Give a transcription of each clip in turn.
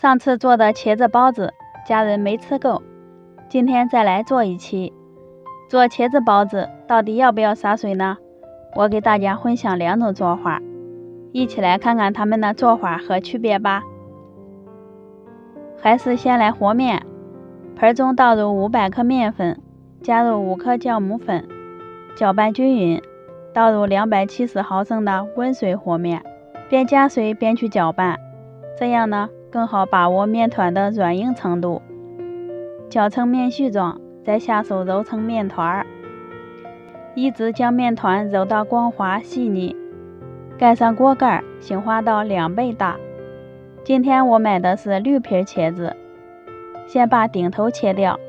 上次做的茄子包子，家人没吃够，今天再来做一期。做茄子包子到底要不要洒水呢？我给大家分享2种做法，一起来看看它们的做法和区别吧。还是先来和面，盆中倒入500克面粉，加入5克酵母粉，搅拌均匀，倒入270毫升的温水和面，边加水边去搅拌，这样呢更好把握面团的软硬程度。搅成面絮状，再下手揉成面团，一直将面团揉到光滑细腻，盖上锅盖，醒化到2倍大。今天我买的是绿皮茄子，先把顶头切掉，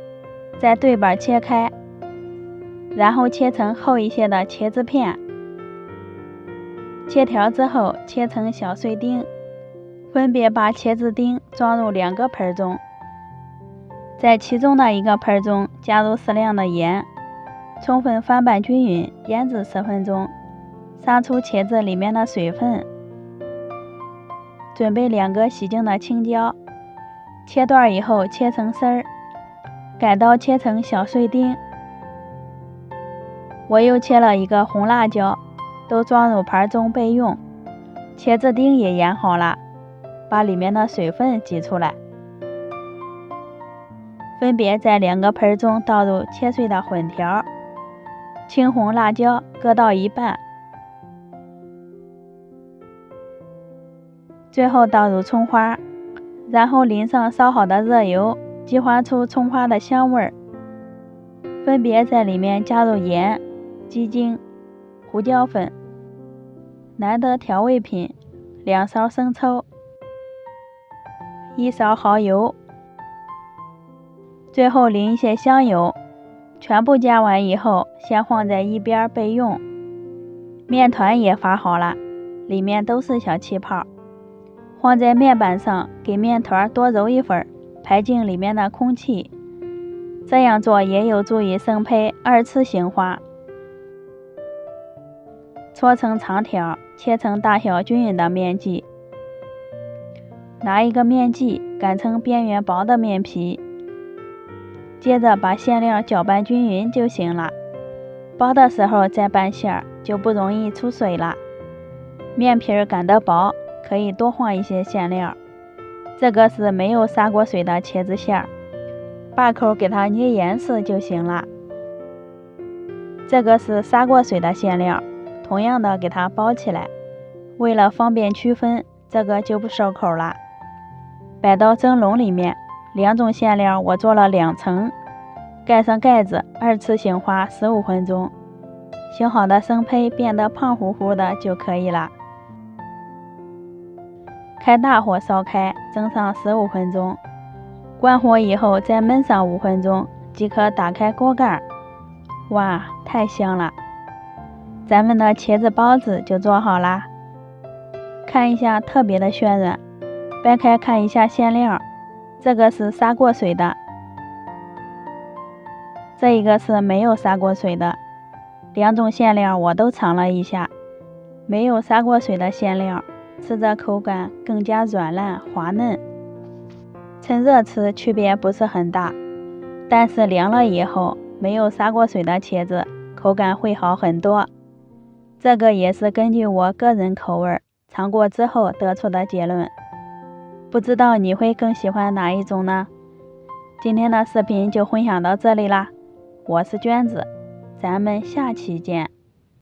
再对半切开，然后切成厚一些的茄子片，切条之后切成小碎丁，分别把茄子丁装入2个盆中，在其中的一个盆中加入适量的盐，充分翻拌均匀，腌制10分钟，杀出茄子里面的水分。准备2个洗净的青椒，切段以后切成丝儿，改刀切成小碎丁。我又切了1个红辣椒，都装入盘中备用。茄子丁也腌好了，把里面的水分挤出来。分别在2个盆中倒入切碎的粉条，青红辣椒各倒1半，最后倒入葱花，然后淋上烧好的热油，激发出葱花的香味儿。分别在里面加入盐、鸡精、胡椒粉、难得调味品2勺生抽、1勺蚝油，最后淋一些香油。全部加完以后，先放在一边备用。面团也发好了，里面都是小气泡，放在面板上，给面团多揉一会儿，排净里面的空气。这样做也有助于生胚2次醒化。搓成长条，切成大小均匀的面剂，拿一个面剂擀成边缘薄的面皮，接着把馅料搅拌均匀就行了。包的时候再拌馅儿，就不容易出水了。面皮擀得薄，可以多放一些馅料。这个是没有撒过水的茄子馅儿，把口给它捏严实就行了。这个是撒过水的馅料，同样的给它包起来。为了方便区分，这个就不收口了。摆到蒸笼里面，2种馅料我做了2层，盖上盖子，2次醒化15分钟。醒好的生胚变得胖乎乎的就可以了。开大火烧开，蒸上15分钟，关火以后再焖上5分钟，即可打开锅盖。哇，太香了！咱们的茄子包子就做好啦。看一下特别的暄软，掰开看一下馅料，这个是撒过水的，这一个是没有撒过水的。2种馅料我都尝了一下，没有撒过水的馅料吃着口感更加软烂滑嫩，趁热吃区别不是很大，但是凉了以后，没有撒过水的茄子口感会好很多。这个也是根据我个人口味尝过之后得出的结论，不知道你会更喜欢哪一种呢？今天的视频就分享到这里啦，我是娟子，咱们下期见。